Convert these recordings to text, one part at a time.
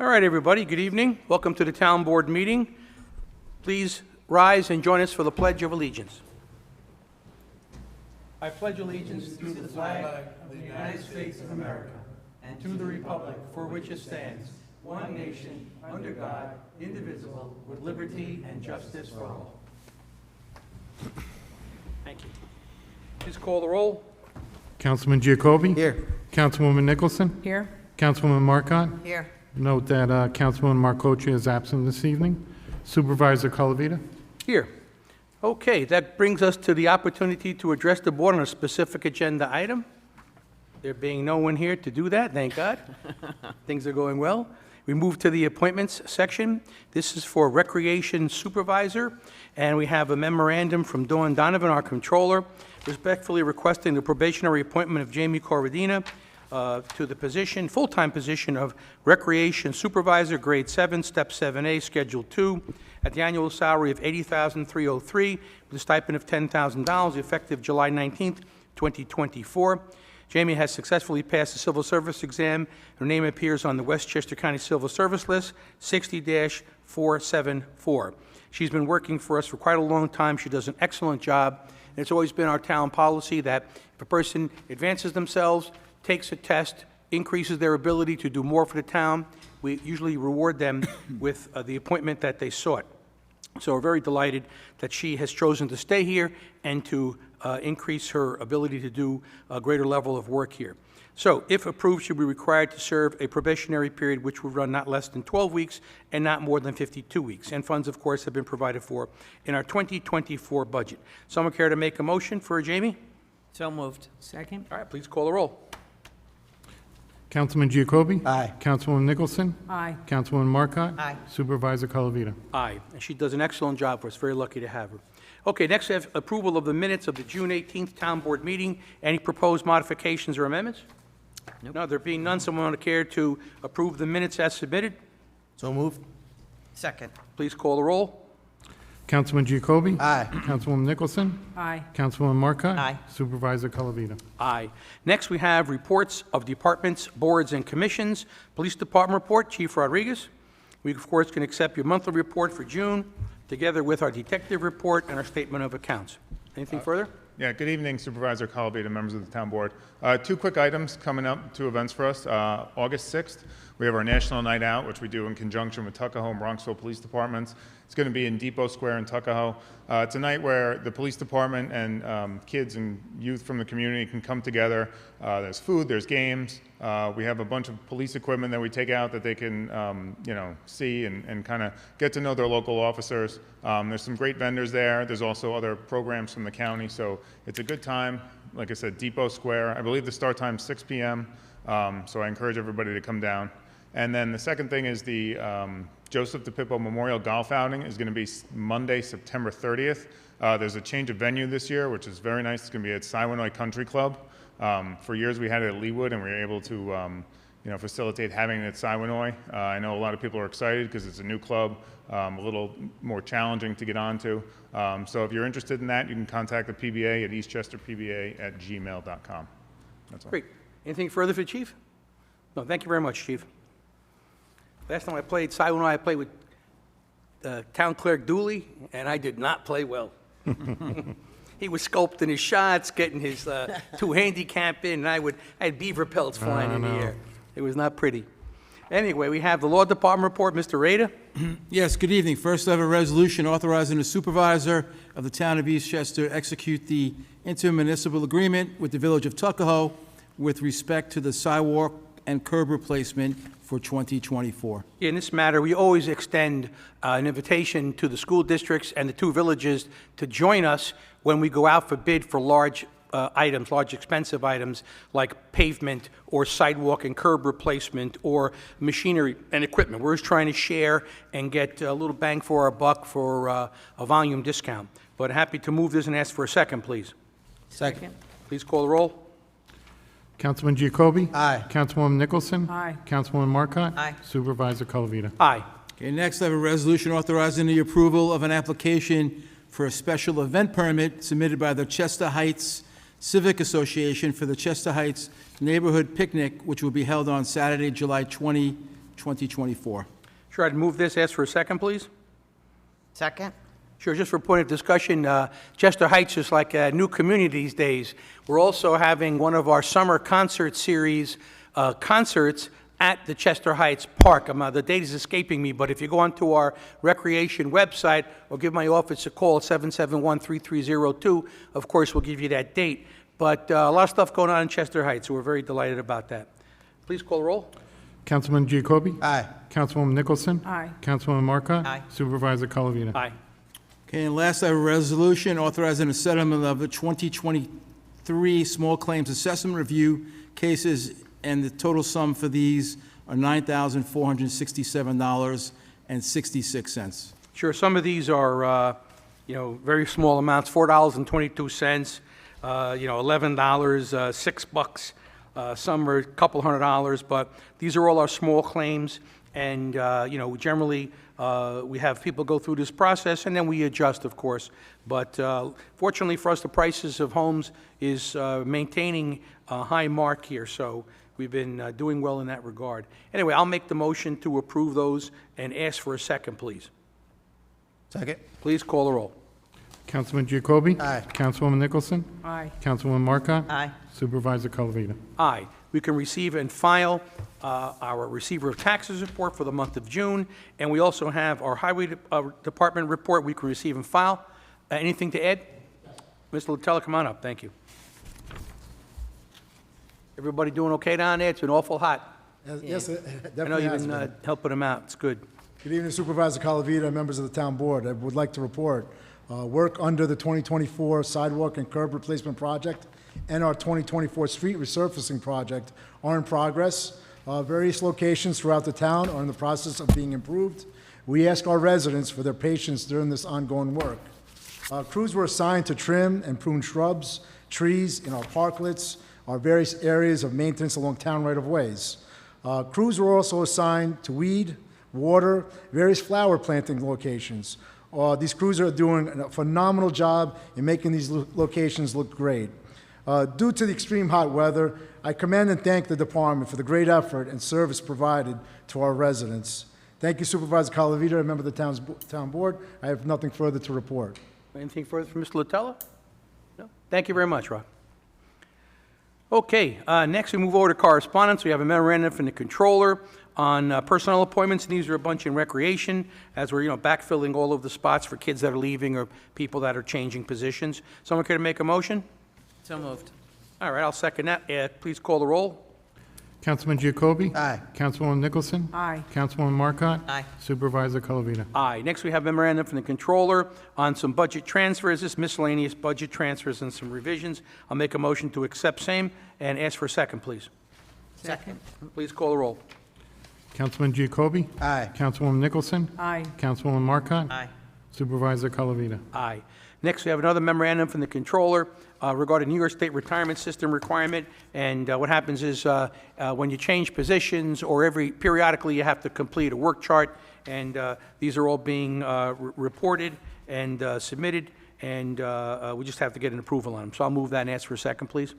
All right, everybody, good evening. Welcome to the Town Board meeting. Please rise and join us for the Pledge of Allegiance. I pledge allegiance to the flag of the United States of America and to the republic for which it stands, one nation, under God, indivisible, with liberty and justice for all. Thank you. Please call the roll. Councilman Giacobbe? Here. Councilwoman Nicholson? Here. Councilwoman Marcotte? Here. Note that Councilwoman Marcocha is absent this evening. Supervisor Colavita? Here. Okay, that brings us to the opportunity to address the board on a specific agenda item. There being no one here to do that, thank God. Things are going well. We move to the appointments section. This is for Recreation Supervisor, and we have a memorandum from Dawn Donovan, our Controller, respectfully requesting the probationary appointment of Jamie Corradina to the position, full-time position of Recreation Supervisor, Grade 7, Step 7A, Schedule 2, at the annual salary of $80,303 with a stipend of $10,000, effective July 19th, 2024. Jamie has successfully passed the civil service exam. Her name appears on the Westchester County Civil Service List, 60-474. She's been working for us for quite a long time. She does an excellent job. And it's always been our town policy that if a person advances themselves, takes a test, increases their ability to do more for the town, we usually reward them with the appointment that they sought. So we're very delighted that she has chosen to stay here and to increase her ability to do a greater level of work here. So if approved, she'll be required to serve a probationary period which will run not less than 12 weeks and not more than 52 weeks. And funds, of course, have been provided for in our 2024 budget. Someone care to make a motion for Jamie? So moved. Second. All right, please call the roll. Councilman Giacobbe? Aye. Councilwoman Nicholson? Aye. Councilwoman Marcotte? Aye. Supervisor Colavita? Aye, and she does an excellent job for us. Very lucky to have her. Okay, next we have approval of the minutes of the June 18th Town Board meeting. Any proposed modifications or amendments? Nope. No, there being none, someone want to care to approve the minutes as submitted? So moved. Second. Please call the roll. Councilman Giacobbe? Aye. Councilwoman Nicholson? Aye. Councilwoman Marcotte? Aye. Supervisor Colavita? Aye. Next, we have reports of departments, boards, and commissions. Police Department report, Chief Rodriguez. We, of course, can accept your monthly report for June, together with our detective report and our statement of accounts. Anything further? Yeah, good evening, Supervisor Colavita, members of the town board. Two quick items coming up, two events for us. August 6th, we have our National Night Out, which we do in conjunction with Tuckahoe and Bronxville Police Departments. It's going to be in Depot Square in Tuckahoe. It's a night where the police department and kids and youth from the community can come together. There's food, there's games. We have a bunch of police equipment that we take out that they can, see and kind of get to know their local officers. There's some great vendors there. There's also other programs from the county, so it's a good time. Like I said, Depot Square. I believe the start time is 6 p.m., so I encourage everybody to come down. And then the second thing is the Joseph DePippo Memorial Golf Outing is going to be Monday, September 30th. There's a change of venue this year, which is very nice. It's going to be at Siwanoy Country Club. For years we had it at Leawood, and we were able to facilitate having it at Siwanoy. I know a lot of people are excited because it's a new club, a little more challenging to get onto. So if you're interested in that, you can contact the PBA at eastchesterpba@gmail.com. That's all. Great. Anything further for Chief? No, thank you very much, Chief. Last time I played Siwanoy, I played with Town Clerk Dooley, and I did not play well. He was sculpting his shots, getting his two handicap in, and I had beaver pelts flying in the air. It was not pretty. Anyway, we have the Law Department report, Mr. Rader. Yes, good evening. First, I have a resolution authorizing the supervisor of the town of Eastchester to execute the intermunicipal agreement with the village of Tuckahoe with respect to the sidewalk and curb replacement for 2024. In this matter, we always extend an invitation to the school districts and the two villages to join us when we go out for bid for large items, large expensive items like pavement or sidewalk and curb replacement or machinery and equipment. We're just trying to share and get a little bang for our buck for a volume discount. But happy to move this and ask for a second, please. Second. Please call the roll. Councilman Giacobbe? Aye. Councilwoman Nicholson? Aye. Councilwoman Marcotte? Aye. Supervisor Colavita? Aye. Okay, next, I have a resolution authorizing the approval of an application for a special event permit submitted by the Chester Heights Civic Association for the Chester Heights Neighborhood Picnic, which will be held on Saturday, July 20, 2024. Sure, I'd move this. Ask for a second, please. Second? Sure, just for point of discussion, Chester Heights is like a new community these days. We're also having one of our summer concert series concerts at the Chester Heights Park. The date is escaping me, but if you go onto our recreation website or give my office a call at 771-3302, of course, we'll give you that date. But a lot of stuff going on in Chester Heights, so we're very delighted about that. Please call the roll. Councilman Giacobbe? Aye. Councilwoman Nicholson? Aye. Councilwoman Marcotte? Aye. Supervisor Colavita? Aye. Okay, and last, I have a resolution authorizing a settlement of the 2023 small claims assessment review cases, and the total sum for these are $9,467.66. Sure, some of these are, very small amounts, $4.22, $11, $6. Some are a couple $100, but these are all our small claims, and, generally, we have people go through this process, and then we adjust, of course. But fortunately for us, the prices of homes is maintaining a high mark here, so we've been doing well in that regard. Anyway, I'll make the motion to approve those and ask for a second, please. Second. Please call the roll. Councilman Giacobbe? Aye. Councilwoman Nicholson? Aye. Councilwoman Marcotte? Aye. Supervisor Colavita? Aye. We can receive and file our receiver of taxes report for the month of June, and we also have our highway department report we can receive and file. Anything to add? Mr. Latella, come on up. Thank you. Everybody doing okay down there? It's been awful hot. Yes, it I know definitely you've has been been. helping them out. It's good. Good evening, Supervisor Calavita and members of the town board. I would like to report work under the 2024 sidewalk and curb replacement project and our 2024 street resurfacing project are in progress. Various locations throughout the town are in the process of being improved. We ask our residents for their patience during this ongoing work. Crews were assigned to trim and prune shrubs, trees in our parklets, our various areas of maintenance along town right-of-ways. Crews were also assigned to weed, water, various flower planting locations. These crews are doing a phenomenal job in making these locations look great. Due to the extreme hot weather, I commend and thank the department for the great effort and service provided to our residents. Thank you, Supervisor Calavita, a member of the town board. I have nothing further to report. Anything further from Mr. Latella? No? Thank you very much, Rob. Okay, next we move over to correspondence. We have a memorandum from the controller on personnel appointments, and these are a bunch in recreation, as we're, backfilling all of the spots for kids that are leaving or people that are changing positions. Someone care to make a motion? So moved. All right, I'll second that. Please call the roll. Councilman Giacobbe? Aye. Councilwoman Nicholson? Aye. Councilwoman Marcotte? Aye. Supervisor Colavita? Aye. Next, we have memorandum from the controller on some budget transfers, this miscellaneous budget transfers and some revisions. I'll make a motion to accept same and ask for a second, please. Second? Please call the roll. Councilman Giacobbe? Aye. Councilwoman Nicholson? Aye. Councilwoman Marcotte? Aye. Supervisor Colavita? Aye. Next, we have another memorandum from the controller regarding New York State retirement system requirement. And what happens is when you change positions or periodically you have to complete a work chart, and these are all being reported and submitted, and we just have to get an approval on them. So I'll move that and ask for a second, please.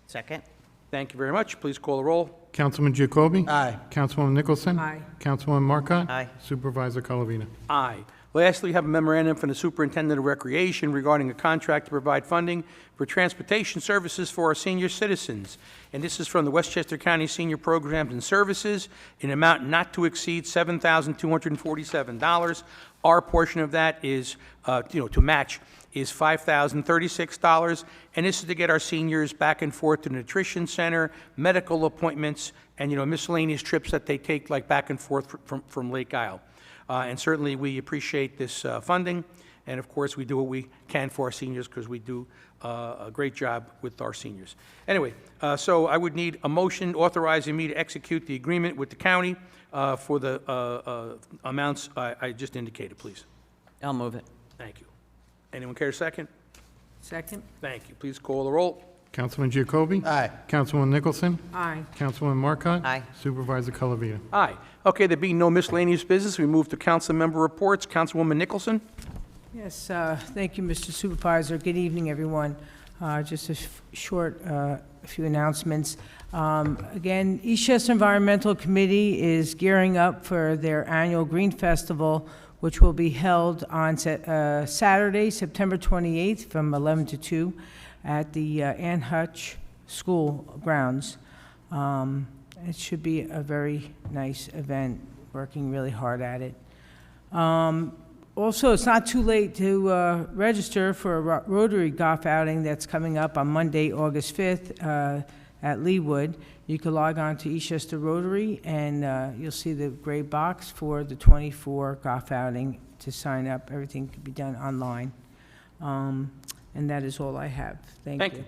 Second? Thank you very much. Please call the roll. Councilman Giacobbe? Aye. Councilwoman Nicholson? Aye. Councilwoman Marcotte? Aye. Supervisor Colavita? Aye. Lastly, we have a memorandum from the Superintendent of Recreation regarding a contract to provide funding for transportation services for our senior citizens. And this is from the Westchester County Senior Programs and Services in an amount not to exceed $7,247. Our portion of that is, to match, is $5,036. And this is to get our seniors back and forth to the nutrition center, medical appointments, and, miscellaneous trips that they take, like back and forth from Lake Isle. And certainly, we appreciate this funding, and of course, we do what we can for our seniors because we do a great job with our seniors. Anyway, so I would need a motion authorizing me to execute the agreement with the county for the amounts I just indicated, please. I'll move it. Thank you. Anyone care to second? Second? Thank you. Please call the roll. Councilman Giacobbe? Aye. Councilwoman Nicholson? Aye. Councilwoman Marcotte? Aye. Supervisor Colavita? Aye. Okay, there being no miscellaneous business, we move to council member reports. Councilwoman Nicholson? Yes, thank you, Mr. Supervisor. Good evening, everyone. Just a short, few announcements. Again, Eastchester Environmental Committee is gearing up for their annual Green Festival, which will be held on Saturday, September 28th, from 11 to 2 at the Ann Hutch School grounds. It should be a very nice event, working really hard at it. Also, it's not too late to register for a Rotary golf outing that's coming up on Monday, August 5th at Leawood. You can log on to Eastchester Rotary, and you'll see the gray box for the 24 golf outing to sign up. Everything can be done online. And that is all I have. Thank you.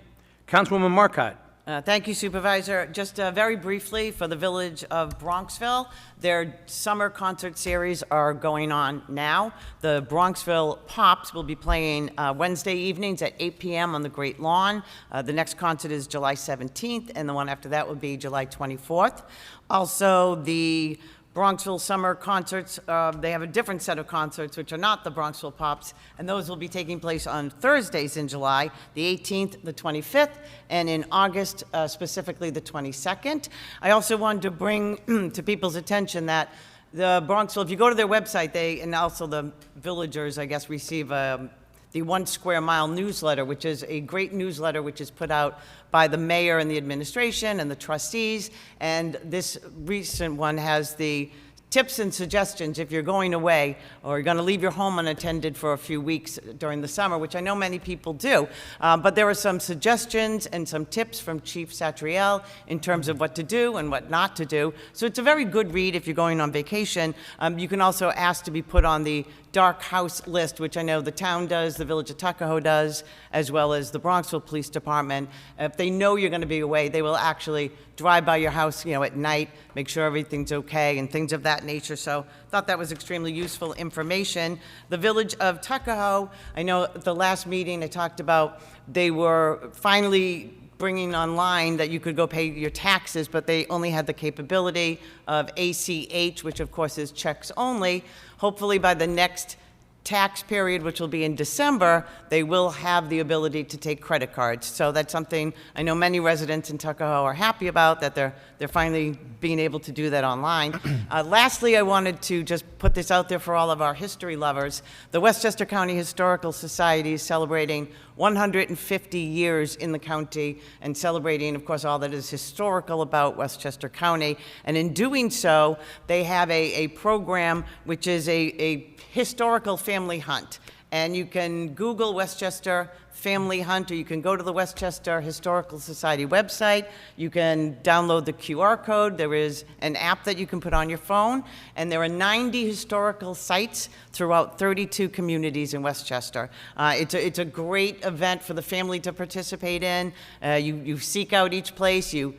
Councilwoman Marcotte. Thank you, Supervisor. Just very briefly, for the Village of Bronxville, their summer concert series are going on now. The Bronxville Pops will be playing Wednesday evenings at 8 p.m. on the Great Lawn. The next concert is July 17th, and the one after that will be July 24th. Also, the Bronxville Summer Concerts, they have a different set of concerts, which are not the Bronxville Pops, and those will be taking place on Thursdays in July, the 18th, the 25th, and in August, specifically the 22nd. I also wanted to bring to people's attention that the Bronxville, if you go to their website, and also the villagers, I guess, receive the 1 Square Mile newsletter, which is a great newsletter which is put out by the mayor and the administration and the trustees. And this recent one has the tips and suggestions if you're going away or you're going to leave your home unattended for a few weeks during the summer, which I know many people do. But there are some suggestions and some tips from Chief Satriel in terms of what to do and what not to do. So it's a very good read if you're going on vacation. You can also ask to be put on the dark house list, which I know the town does, the Village of Tuckahoe does, as well as the Bronxville Police Department. If they know you're going to be away, they will actually drive by your house, at night, make sure everything's okay, and things of that nature. So thought that was extremely useful information. The Village of Tuckahoe, I know at the last meeting I talked about they were finally bringing online that you could go pay your taxes, but they only had the capability of ACH, which of course is checks only. Hopefully by the next tax period, which will be in December, they will have the ability to take credit cards. So that's something I know many residents in Tuckahoe are happy about, that they're finally being able to do that online. Lastly, I wanted to just put this out there for all of our history lovers. The Westchester County Historical Society is celebrating 150 years in the county and celebrating, of course, all that is historical about Westchester County. And in doing so, they have a program which is a historical family hunt. And you can Google Westchester Family Hunt, or you can go to the Westchester Historical Society website. You can download the QR code. There is an app that you can put on your phone. And there are 90 historical sites throughout 32 communities in Westchester. It's a great event for the family to participate in. You seek out each place. You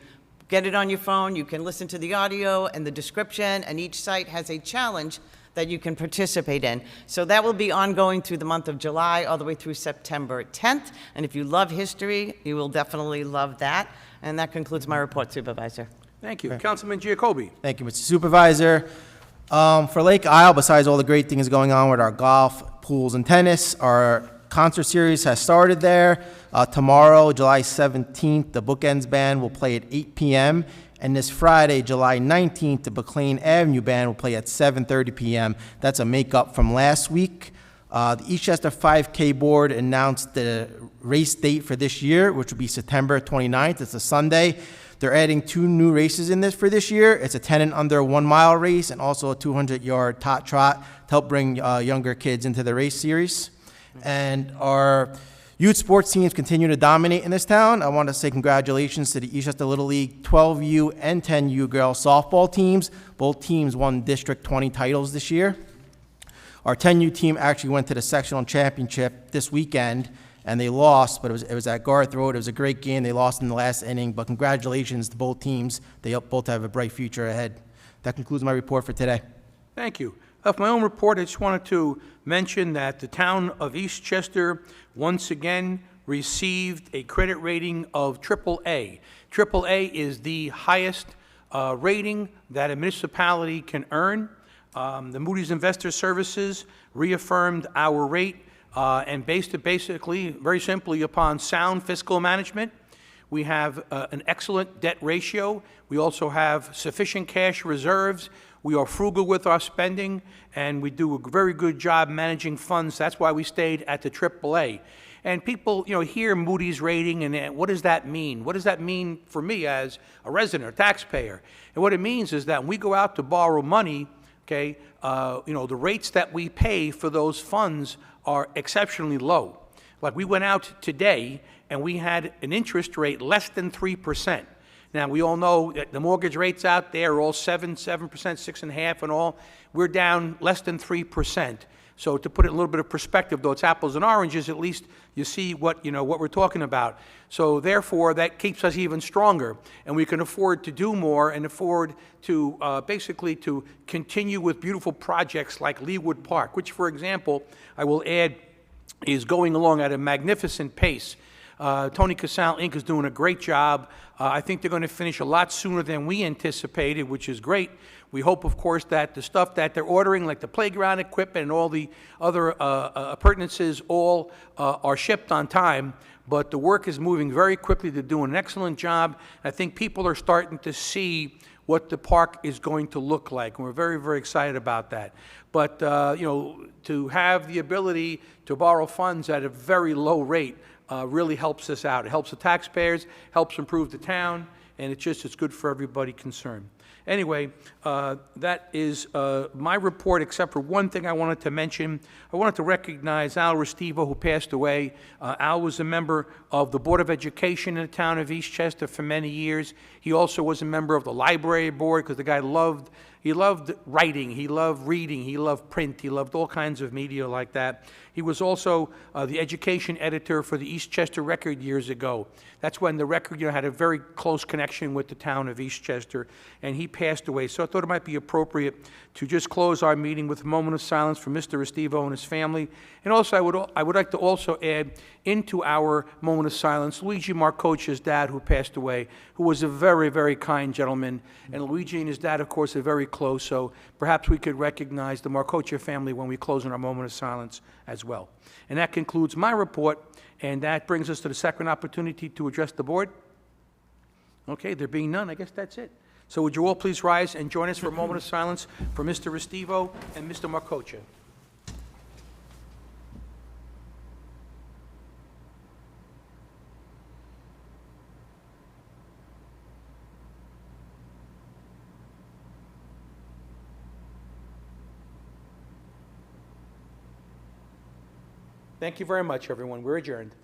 get it on your phone. You can listen to the audio and the description. And each site has a challenge that you can participate in. So that will be ongoing through the month of July all the way through September 10th. And if you love history, you will definitely love that. And that concludes my report, Supervisor. Thank you. Councilman Giacobbe. Thank you, Mr. Supervisor. For Lake Isle, besides all the great things going on with our golf, pools, and tennis, our concert series has started there. Tomorrow, July 17th, the Bookends Band will play at 8 p.m., and this Friday, July 19th, the McLean Avenue Band will play at 7:30 p.m. That's a makeup from last week. The Eastchester 5K Board announced the race date for this year, which will be September 29th. It's a Sunday. They're adding 2 new races in this for this year. It's a 10 and under 1 mile race and also a 200-yard tot trot to help bring younger kids into the race series. And our youth sports teams continue to dominate in this town. I want to say congratulations to the Eastchester Little League 12U and 10U girls softball teams. Both teams won District 20 titles this year. Our 10U team actually went to the sectional championship this weekend, and they lost, but it was at Garth Road. It was a great game. They lost in the last inning, but congratulations to both teams. They both have a bright future ahead. That concludes my report for today. Thank you. Of my own report, I just wanted to mention that the town of Eastchester once again received a credit rating of AAA. AAA is the highest rating that a municipality can earn. The Moody's Investor Services reaffirmed our rate and based it basically, very simply, upon sound fiscal management. We have an excellent debt ratio. We also have sufficient cash reserves. We are frugal with our spending, and we do a very good job managing funds. That's why we stayed at the AAA. And people, hear Moody's rating, and what does that mean? What does that mean for me as a resident or taxpayer? And what it means is that when we go out to borrow money, okay, the rates that we pay for those funds are exceptionally low. Like we went out today, and we had an interest rate less than 3%. Now, we all know that the mortgage rates out there are all 7%, 6.5%, and all. We're down less than 3%. So to put it in a little bit of perspective, though it's apples and oranges, at least you see what we're talking about. So therefore, that keeps us even stronger, and we can afford to do more and afford to basically to continue with beautiful projects like Leawood Park, which, for example, I will add, is going along at a magnificent pace. Tony Casal Inc. is doing a great job. I think they're going to finish a lot sooner than we anticipated, which is great. We hope, of course, that the stuff that they're ordering, like the playground equipment and all the other appurtenances, all are shipped on time. But the work is moving very quickly. They're doing an excellent job. I think people are starting to see what the park is going to look like, and we're very, very excited about that. But, to have the ability to borrow funds at a very low rate really helps us out. It helps the taxpayers, helps improve the town, and it's good for everybody concerned. Anyway, that is my report, except for one thing I wanted to mention. I wanted to recognize Al Restivo, who passed away. Al was a member of the Board of Education in the town of Eastchester for many years. He also was a member of the library board, because the guy loved writing, he loved reading, he loved print, he loved all kinds of media like that. He was also the education editor for the Eastchester Record years ago. That's when the Record had a very close connection with the town of Eastchester, and he passed away. So I thought it might be appropriate to just close our meeting with a moment of silence for Mr. Restivo and his family. And also, I would like to also add into our moment of silence Luigi Marcoccia's dad, who passed away, who was a very, very kind gentleman. And Luigi and his dad, of course, are very close, so perhaps we could recognize the Marcoccia family when we close in our moment of silence as well. And that concludes my report, and that brings us to the second opportunity to address the board. Okay, there being none, I guess that's it. So would you all please rise and join us for a moment of silence for Mr. Restivo and Mr. Marcoccia. Thank you very much, everyone. We're adjourned.